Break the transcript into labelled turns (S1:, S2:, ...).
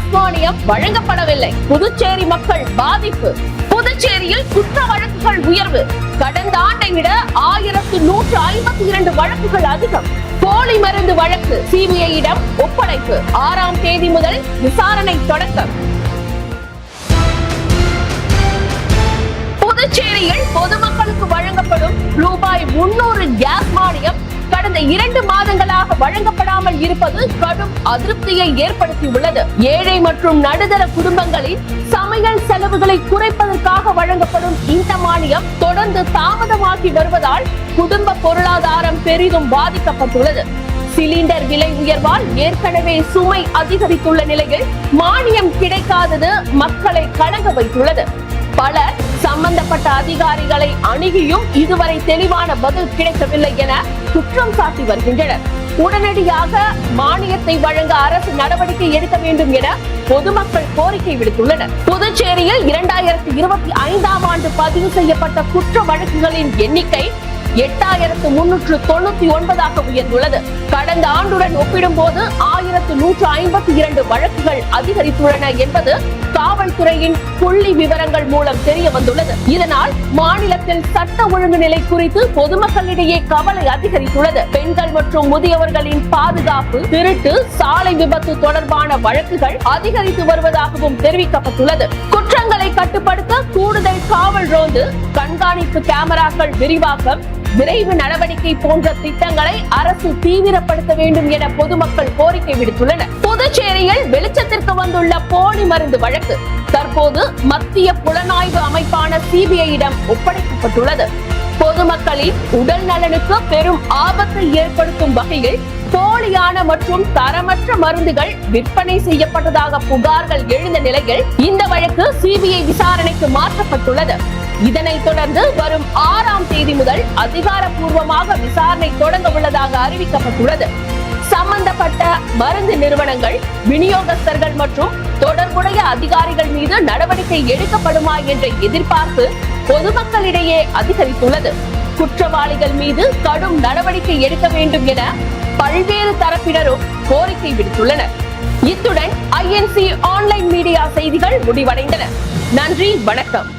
S1: Case மானியம் வழங்கப்படவில்லை. புதுச்சேரி மக்கள் பாதிப்பு. புதுச்சேரியில் குற்ற வழக்குகள் உயர்வு. கடந்த ஆண்டை விட 1152 வழக்குகள் அதிகம். போலி மருந்து வழக்கு சிபிஐயிடம் ஒப்படைப்பு. 6ஆம் தேதி முதல் விசாரணை தொடக்கம். புதுச்சேரியில் பொதுமக்களுக்கு வழங்கப்படும் ரூபாய் 300 கேஸ் மானியம் கடந்த 2 மாதங்களாக வழங்கப்படாமல் இருப்பது கடும் அதிருப்தியை ஏற்படுத்தியுள்ளது. ஏழை மற்றும் நடுத்தர குடும்பங்களின் சமையல் செலவுகளை குறைப்பதற்காக வழங்கப்படும் இந்த மானியம் தொடர்ந்து தாமதமாகி வருவதால் குடும்ப பொருளாதாரம் பெரிதும் பாதிக்கப்பட்டுள்ளது. சிலிண்டர் விலை உயர்வால் ஏற்கனவே சுமை அதிகரித்துள்ள நிலையில் மானியம் கிடைக்காதது மக்களை கலங்க வைத்துள்ளது. பலர் சம்பந்தப்பட்ட அதிகாரிகளை அணுகியும் இதுவரை தெளிவான பதில் கிடைக்கவில்லை என குற்றம் சாட்டி வருகின்றனர். உடனடியாக மானியத்தை வழங்க அரசு நடவடிக்கை எடுக்க வேண்டும் என பொதுமக்கள் கோரிக்கை விடுத்துள்ளனர். புதுச்சேரியில் 2025ஆம் ஆண்டு பதிவு செய்யப்பட்ட குற்ற வழக்குகளின் எண்ணிக்கை 8399 உயர்ந்துள்ளது. கடந்த ஆண்டுடன் ஒப்பிடும்போது 1152 வழக்குகள் அதிகரித்துள்ளன என்பது காவல்துறையின் புள்ளி விவரங்கள் மூலம் தெரிய வந்துள்ளது. இதனால் மாநிலத்தில் சட்ட ஒழுங்கு நிலை குறித்து பொதுமக்களிடையே கவலை அதிகரித்துள்ளது. பெண்கள் மற்றும் முதியவர்களின் பாதுகாப்பு, திருட்டு, சாலை விபத்து தொடர்பான வழக்குகள் அதிகரித்து வருவதாகவும் தெரிவிக்கப்பட்டுள்ளது. குற்றங்களை கட்டுப்படுத்த கூடுதல் காவல் ரோந்து, கண்காணிப்பு கேமராக்கள் விரிவாக்கம், விரைவு நடவடிக்கை போன்ற திட்டங்களை அரசு தீவிரப்படுத்த வேண்டும் என பொதுமக்கள் கோரிக்கை விடுத்துள்ளனர். புதுச்சேரியில் வெளிச்சத்திற்கு வந்துள்ள போலி மருந்து வழக்கு தற்போது மத்திய புலனாய்வு அமைப்பான சிபிஐயிடம் ஒப்படைக்கப்பட்டுள்ளது. பொதுமக்களின் உடல் நலனுக்கு பெரும் ஆபத்தை ஏற்படுத்தும் வகையில் போலியான மற்றும் தரமற்ற மருந்துகள் விற்பனை செய்யப்பட்டதாக புகார்கள் எழுந்த நிலையில் இந்த வழக்கு சிபிஐ விசாரணைக்கு மாற்றப்பட்டுள்ளது. இதனைத் தொடர்ந்து வரும் 6ஆம் தேதி முதல் அதிகாரப்பூர்வமாக விசாரணை தொடங்க உள்ளதாக அறிவிக்கப்பட்டுள்ளது. சம்பந்தப்பட்ட மருந்து நிறுவனங்கள், விநியோகஸ்தர்கள் மற்றும் தொடர்புடைய அதிகாரிகள் மீது நடவடிக்கை எடுக்கப்படுமா என்ற எதிர்பார்ப்பு பொதுமக்களிடையே அதிகரித்துள்ளது. குற்றவாளிகள் மீது கடும் நடவடிக்கை எடுக்க வேண்டும் என பல்வேறு தரப்பினரும் கோரிக்கை விடுத்துள்ளனர். இத்துடன் INC ஆன்லைன் மீடியா செய்திகள் முடிவடைந்தன. நன்றி, வணக்கம்.